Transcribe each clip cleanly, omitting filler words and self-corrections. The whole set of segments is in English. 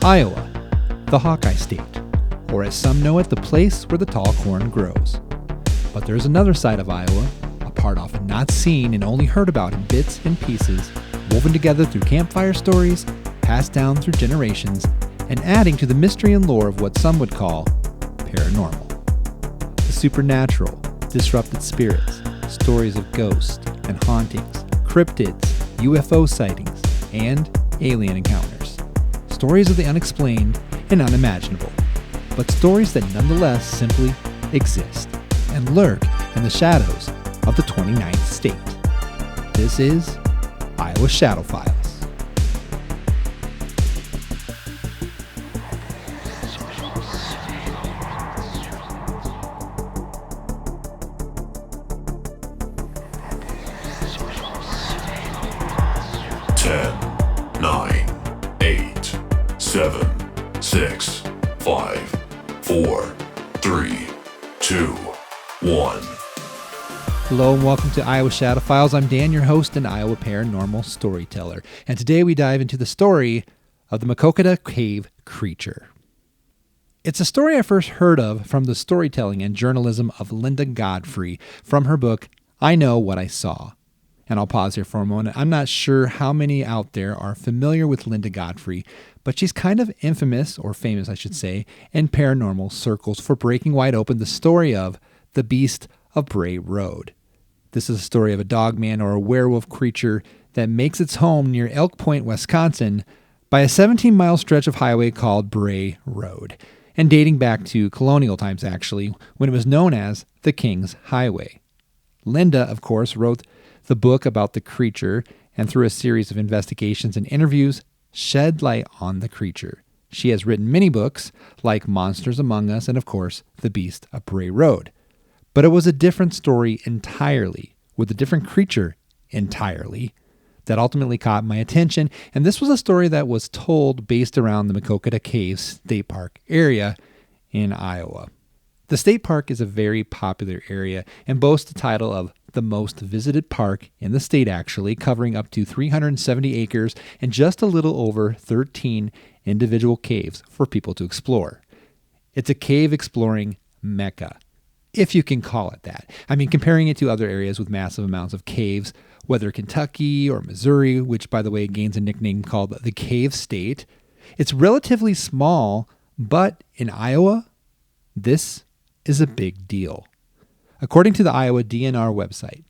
Iowa, the Hawkeye State, or as some know it, the place where the tall corn grows. But there's another side of Iowa, a part often not seen and only heard about in bits and pieces, woven together through campfire stories, passed down through generations, and adding to the mystery and lore of what some would call paranormal. The supernatural, disrupted spirits, stories of ghosts and hauntings, cryptids, UFO sightings, and alien encounters. Stories of the unexplained and unimaginable, but stories that nonetheless simply exist and lurk in the shadows of the 29th state. This is Iowa Shadow Files. Hello and welcome to Iowa Shadow Files. I'm Dan, your host and Iowa paranormal storyteller. And today we dive into the story of the Maquoketa Cave Creature. It's a story I first heard of from the storytelling and journalism of Linda Godfrey from her book, I Know What I Saw. And I'll pause here for a moment. I'm not sure how many out there are familiar with Linda Godfrey, but she's kind of infamous, or famous I should say, in paranormal circles for breaking wide open the story of the Beast of Bray Road. This is a story of a dogman or a werewolf creature that makes its home near Elk Point, Wisconsin, by a 17-mile stretch of highway called Bray Road, and dating back to colonial times actually, when it was known as the King's Highway. Linda, of course, wrote the book about the creature, and through a series of investigations and interviews, shed light on the creature. She has written many books, like Monsters Among Us and, of course, The Beast of Bray Road. But it was a different story entirely, with a different creature entirely, that ultimately caught my attention. And this was a story that was told based around the Maquoketa Cave State Park area in Iowa. The state park is a very popular area and boasts the title of the most visited park in the state, actually, covering up to 370 acres and just a little over 13 individual caves for people to explore. It's a cave exploring mecca, if you can call it that. I mean, comparing it to other areas with massive amounts of caves, whether Kentucky or Missouri, which, by the way, gains a nickname called the Cave State, it's relatively small, but in Iowa, this is a big deal. According to the Iowa DNR website,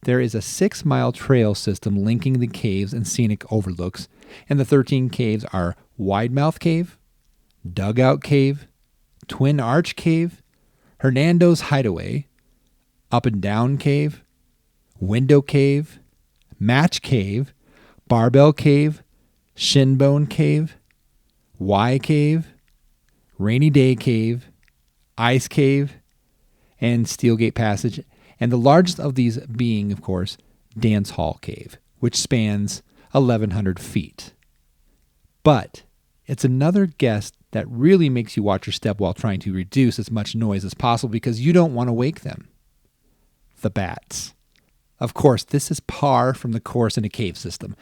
there is a 6-mile trail system linking the caves and scenic overlooks, and the 13 caves are Widemouth Cave, Dugout Cave, Twin Arch Cave, Hernando's Hideaway, Up and Down Cave, Window Cave, Match Cave, Barbell Cave, Shinbone Cave, Y Cave, Rainy Day Cave, Ice Cave, and Steelgate Passage, and the largest of these being, of course, Dance Hall Cave, which spans 1,100 feet. But it's another guest that really makes you watch your step while trying to reduce as much noise as possible because you don't want to wake them. The bats. Of course, this is par from the course in a cave system.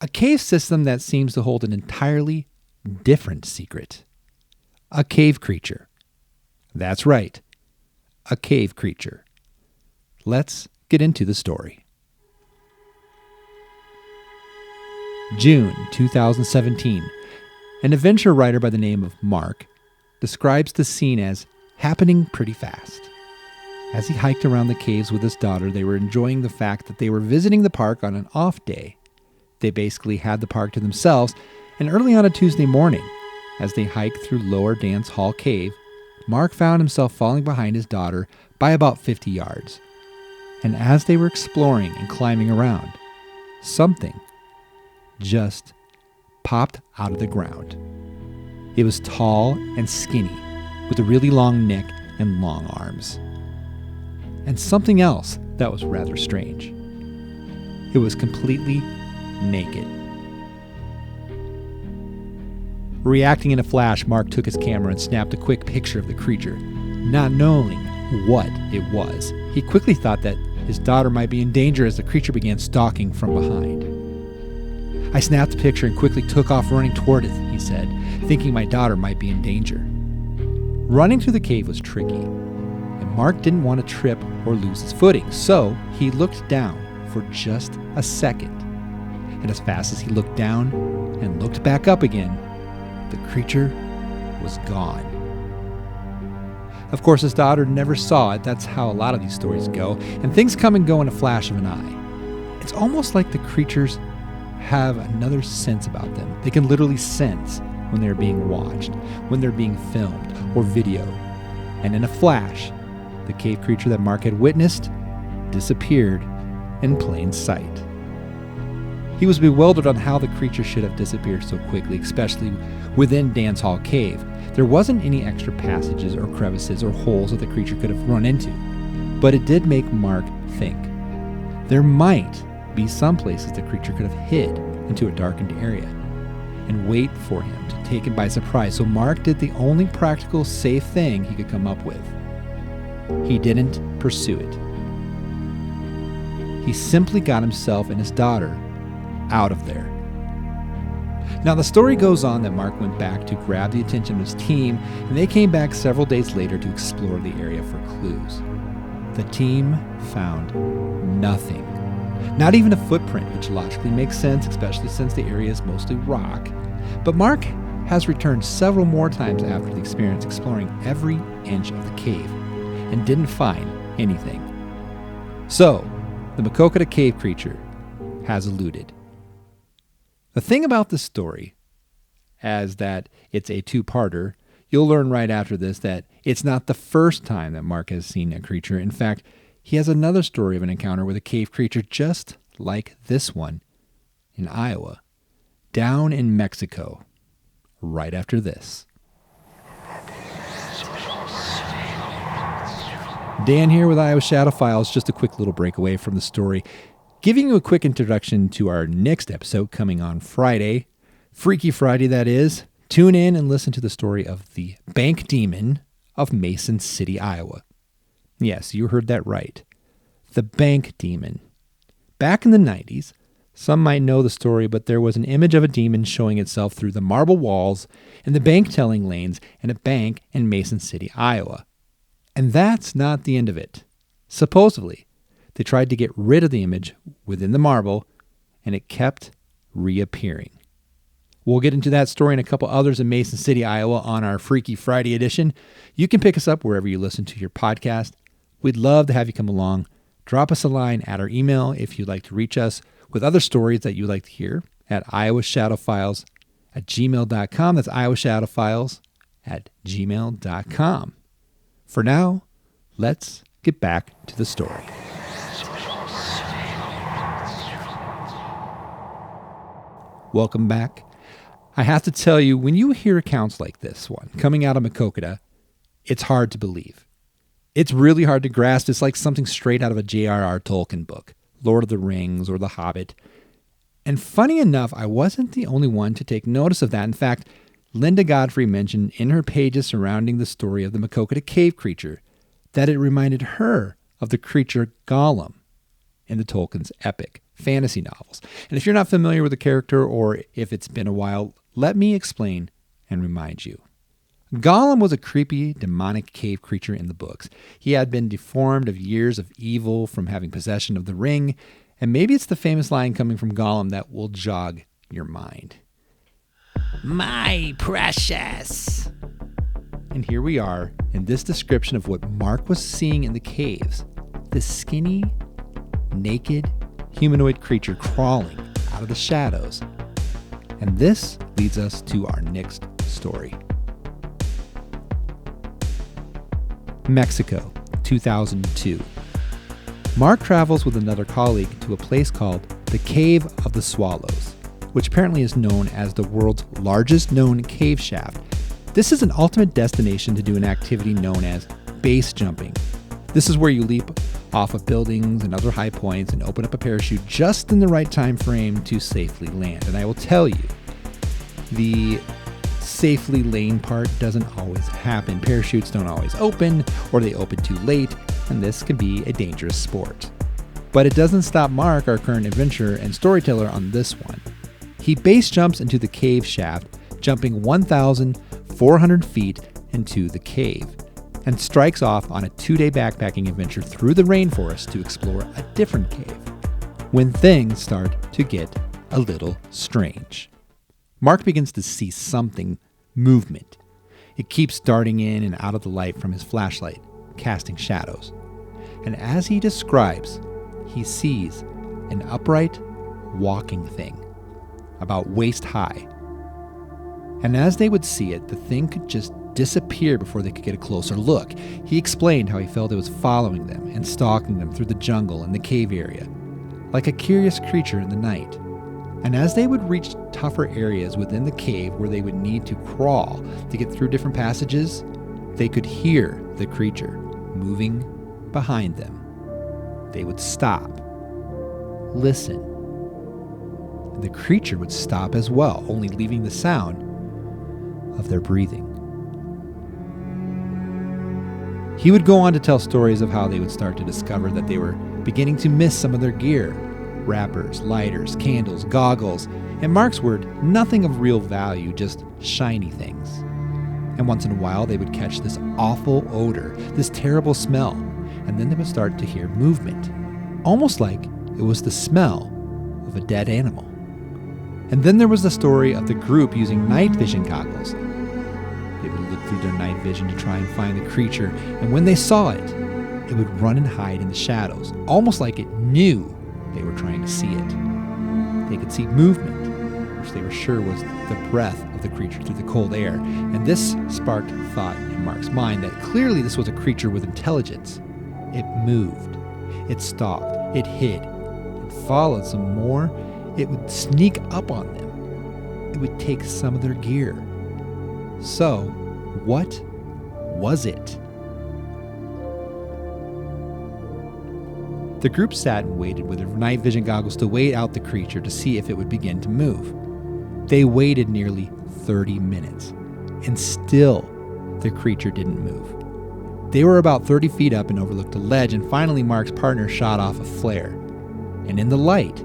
A cave system that seems to hold an entirely different secret. A cave creature. That's right. A cave creature. Let's get into the story. June 2017. An adventure writer by the name of Mark describes the scene as happening pretty fast. As he hiked around the caves with his daughter, they were enjoying the fact that they were visiting the park on an off day. They basically had the park to themselves, and early on a Tuesday morning, as they hiked through Lower Dance Hall Cave, Mark found himself falling behind his daughter by about 50 yards. And as they were exploring and climbing around, something just popped out of the ground. It was tall and skinny, with a really long neck and long arms. And something else that was rather strange. It was completely naked. Reacting in a flash, Mark took his camera and snapped a quick picture of the creature. Not knowing what it was, he quickly thought that his daughter might be in danger as the creature began stalking from behind. I snapped a picture and quickly took off running toward it, he said, thinking my daughter might be in danger. Running through the cave was tricky, and Mark didn't want to trip or lose his footing, so he looked down for just a second. And as fast as he looked down and looked back up again, the creature was gone. Of course, his daughter never saw it. That's how a lot of these stories go, and things come and go in a flash of an eye. It's almost like the creatures have another sense about them. They can literally sense when they're being watched, when they're being filmed or videoed. And in a flash, the cave creature that Mark had witnessed disappeared in plain sight. He was bewildered on how the creature should have disappeared so quickly, especially within Dance Hall Cave. There wasn't any extra passages or crevices or holes that the creature could have run into, but it did make Mark think. There might be some places the creature could have hid into a darkened area and wait for him to take him by surprise, so Mark did the only practical, safe thing he could come up with. He didn't pursue it. He simply got himself and his daughter out of there. Now, the story goes on that Mark went back to grab the attention of his team, and they came back several days later to explore the area for clues. The team found nothing. Not even a footprint, which logically makes sense, especially since the area is mostly rock. But Mark has returned several more times after the experience, exploring every inch of the cave, and didn't find anything. So, the Maquoketa Cave Creature has eluded. The thing about this story, as that it's a two-parter, you'll learn right after this that it's not the first time that Mark has seen a creature. In fact, he has another story of an encounter with a cave creature just like this one in Iowa, down in Mexico, right after this. Dan here with Iowa Shadow Files, just a quick little breakaway from the story, giving you a quick introduction to our next episode coming on Friday, Freaky Friday that is. Tune in and listen to the story of the Bank Demon of Mason City, Iowa. Yes, you heard that right. The Bank Demon. Back in the 90s, some might know the story, but there was an image of a demon showing itself through the marble walls and the bank telling lanes in a bank in Mason City, Iowa. And that's not the end of it. Supposedly, they tried to get rid of the image within the marble, and it kept reappearing. We'll get into that story and a couple others in Mason City, Iowa on our Freaky Friday edition. You can pick us up wherever you listen to your podcast. We'd love to have you come along. Drop us a line at our email if you'd like to reach us with other stories that you'd like to hear at iowashadowfiles@gmail.com. That's iowashadowfiles@gmail.com. For now, let's get back to the story. Welcome back. I have to tell you, when you hear accounts like this one coming out of Maquoketa, it's hard to believe. It's really hard to grasp. It's like something straight out of a J.R.R. Tolkien book, Lord of the Rings or The Hobbit. And funny enough, I wasn't the only one to take notice of that. In fact, Linda Godfrey mentioned in her pages surrounding the story of the Maquoketa Cave Creature that it reminded her of the creature Gollum in the Tolkien's epic fantasy novels. And if you're not familiar with the character, or if it's been a while, let me explain and remind you. Gollum was a creepy, demonic cave creature in the books. He had been deformed of years of evil from having possession of the ring, and maybe it's the famous line coming from Gollum that will jog your mind. My precious. And here we are in this description of what Mark was seeing in the caves. This skinny, naked, humanoid creature crawling out of the shadows. And this leads us to our next story. Mexico, 2002. Mark travels with another colleague to a place called the Cave of the Swallows, which apparently is known as the world's largest known cave shaft. This is an ultimate destination to do an activity known as base jumping. This is where you leap off of buildings and other high points and open up a parachute just in the right time frame to safely land. And I will tell you, the safely lane part doesn't always happen. Parachutes don't always open, or they open too late, and this can be a dangerous sport. But it doesn't stop Mark, our current adventurer and storyteller on this one. He base jumps into the cave shaft, jumping 1,400 feet into the cave, and strikes off on a 2-day backpacking adventure through the rainforest to explore a different cave, when things start to get a little strange. Mark begins to see something, movement. It keeps darting in and out of the light from his flashlight, casting shadows. And as he describes, he sees an upright, walking thing, about waist high. And as they would see it, the thing could just disappear before they could get a closer look. He explained how he felt it was following them and stalking them through the jungle and the cave area, like a curious creature in the night. And as they would reach tougher areas within the cave where they would need to crawl to get through different passages, they could hear the creature moving behind them. They would stop, listen. The creature would stop as well, only leaving the sound of their breathing. He would go on to tell stories of how they would start to discover that they were beginning to miss some of their gear. Wrappers, lighters, candles, goggles, and Mark's word, nothing of real value, just shiny things. And once in a while, they would catch this awful odor, this terrible smell, and then they would start to hear movement, almost like it was the smell of a dead animal. And then there was the story of the group using night vision goggles. They would look through their night vision to try and find the creature, and when they saw it, it would run and hide in the shadows, almost like it knew they were trying to see it. They could see movement, which they were sure was the breath of the creature through the cold air, and this sparked thought in Mark's mind that clearly this was a creature with intelligence. It moved, it stalked, it hid, it followed some more, it would sneak up on them, it would take some of their gear. So, what was it? The group sat and waited with their night vision goggles to wait out the creature to see if it would begin to move. They waited nearly 30 minutes, and still the creature didn't move. They were about 30 feet up and overlooked a ledge, and finally Mark's partner shot off a flare. And in the light,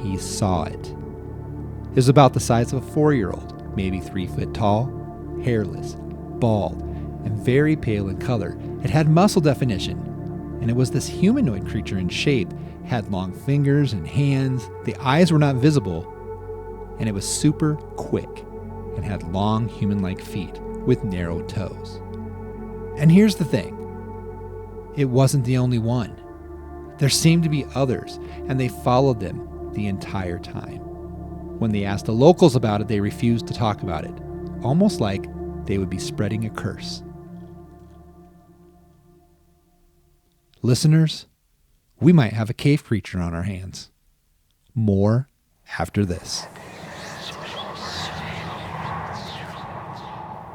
he saw it. It was about the size of a 4-year-old, maybe 3 foot tall, hairless, bald, and very pale in color. It had muscle definition, and it was this humanoid creature in shape, had long fingers and hands, the eyes were not visible, and it was super quick and had long human-like feet with narrow toes. And here's the thing, it wasn't the only one. There seemed to be others, and they followed them the entire time. When they asked the locals about it, they refused to talk about it, almost like they would be spreading a curse. Listeners, we might have a cave creature on our hands. More after this.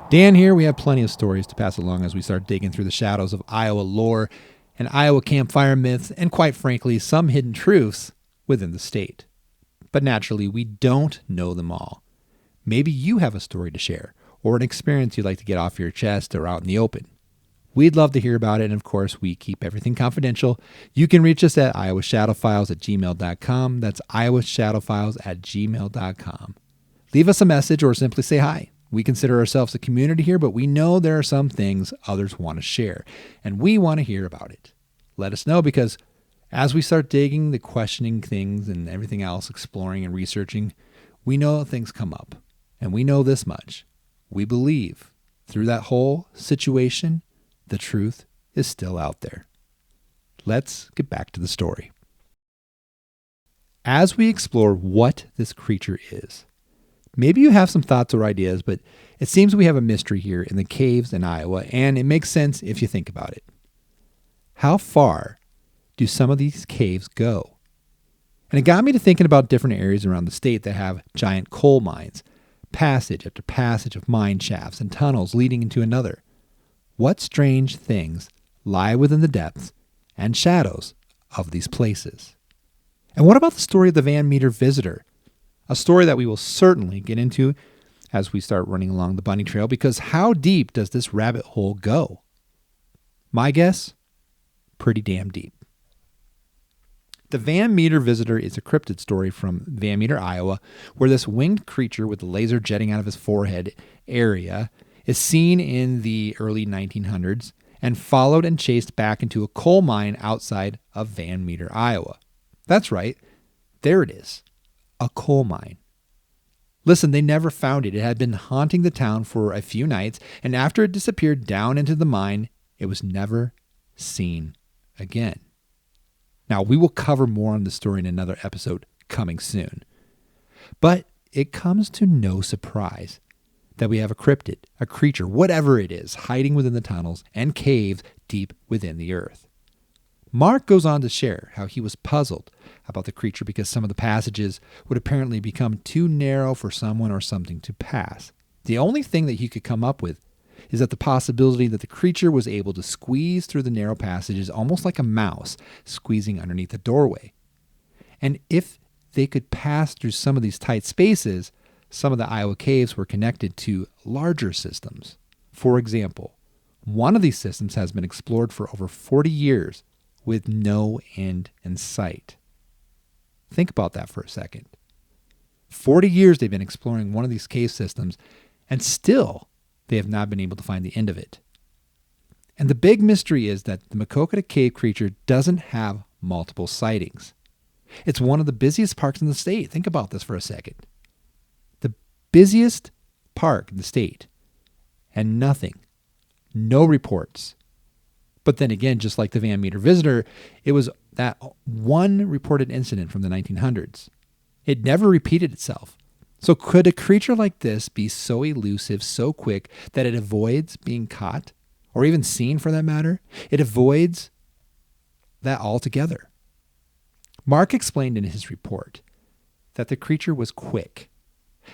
Dan here. We have plenty of stories to pass along as we start digging through the shadows of Iowa lore and Iowa campfire myths, and quite frankly, some hidden truths within the state. But naturally, we don't know them all. Maybe you have a story to share, or an experience you'd like to get off your chest or out in the open. We'd love to hear about it, and of course, we keep everything confidential. You can reach us at iowashadowfiles@gmail.com. That's iowashadowfiles@gmail.com. Leave us a message or simply say hi. We consider ourselves a community here, but we know there are some things others want to share, and we want to hear about it. Let us know, because as we start digging, the questioning things and everything else, exploring and researching, we know things come up. And we know this much. We believe through that whole situation, the truth is still out there. Let's get back to the story. As we explore what this creature is, maybe you have some thoughts or ideas, but it seems we have a mystery here in the caves in Iowa, and it makes sense if you think about it. How far do some of these caves go? And it got me to thinking about different areas around the state that have giant coal mines, passage after passage of mine shafts and tunnels leading into another. What strange things lie within the depths and shadows of these places? And what about the story of the Van Meter visitor? A story that we will certainly get into as we start running along the bunny trail, because how deep does this rabbit hole go? My guess, pretty damn deep. The Van Meter Visitor is a cryptid story from Van Meter, Iowa, where this winged creature with the laser jetting out of his forehead area is seen in the early 1900s and followed and chased back into a coal mine outside of Van Meter, Iowa. That's right. There it is. A coal mine. Listen, they never found it. It had been haunting the town for a few nights, and after it disappeared down into the mine, it was never seen again. Now, we will cover more on the story in another episode coming soon. But it comes to no surprise that we have a cryptid, a creature, whatever it is, hiding within the tunnels and caves deep within the earth. Mark goes on to share how he was puzzled about the creature because some of the passages would apparently become too narrow for someone or something to pass. The only thing that he could come up with is that the possibility that the creature was able to squeeze through the narrow passages almost like a mouse squeezing underneath a doorway. And if they could pass through some of these tight spaces, some of the Iowa caves were connected to larger systems. For example, one of these systems has been explored for over 40 years with no end in sight. Think about that for a second. 40 years they've been exploring one of these cave systems, and still they have not been able to find the end of it. And the big mystery is that the Maquoketa Cave Creature doesn't have multiple sightings. It's one of the busiest parks in the state. Think about this for a second. The busiest park in the state, and nothing. No reports. But then again, just like the Van Meter Visitor, it was that one reported incident from the 1900s. It never repeated itself. So could a creature like this be so elusive, so quick, that it avoids being caught, or even seen for that matter? It avoids that altogether. Mark explained in his report that the creature was quick,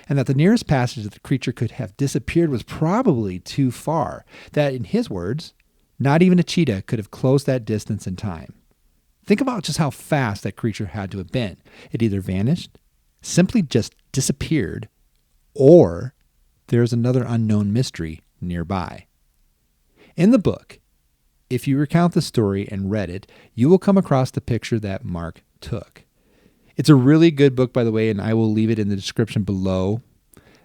and that the nearest passage that the creature could have disappeared was probably too far, that in his words, not even a cheetah could have closed that distance in time. Think about just how fast that creature had to have been. It either vanished, simply just disappeared, or there's another unknown mystery nearby. In the book, if you recount the story and read it, you will come across the picture that Mark took. It's a really good book, by the way, and I will leave it in the description below.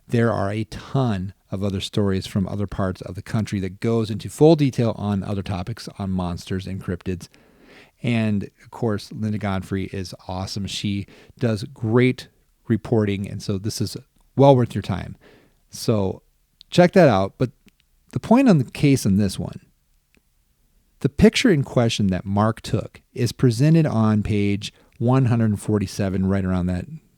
There are a ton of other stories from other parts of the country that goes into full detail on other topics, on monsters and cryptids. And of course, Linda Godfrey is awesome. She does great reporting, and so this is well worth your time. So check that out. But the point on the case in this one, the picture in question that Mark took is presented on page 147, right around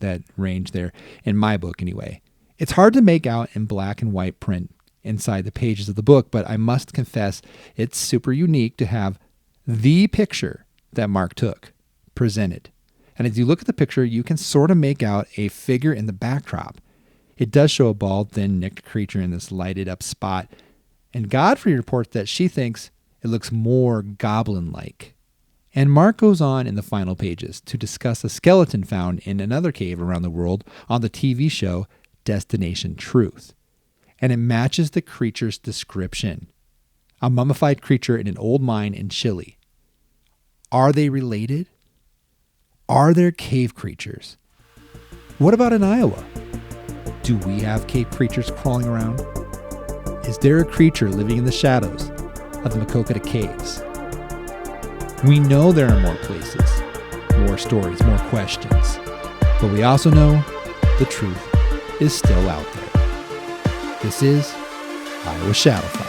that range there, in my book anyway. It's hard to make out in black and white print inside the pages of the book, but I must confess it's super unique to have the picture that Mark took presented. And as you look at the picture, you can sort of make out a figure in the backdrop. It does show a bald, thin, nicked creature in this lighted up spot. And Godfrey reports that she thinks it looks more goblin-like. And Mark goes on in the final pages to discuss a skeleton found in another cave around the world on the TV show Destination Truth. And it matches the creature's description. A mummified creature in an old mine in Chile. Are they related? Are there cave creatures? What about in Iowa? Do we have cave creatures crawling around? Is there a creature living in the shadows of the Maquoketa Caves? We know there are more places, more stories, more questions. But we also know the truth is still out there. This is Iowa Shadow Files.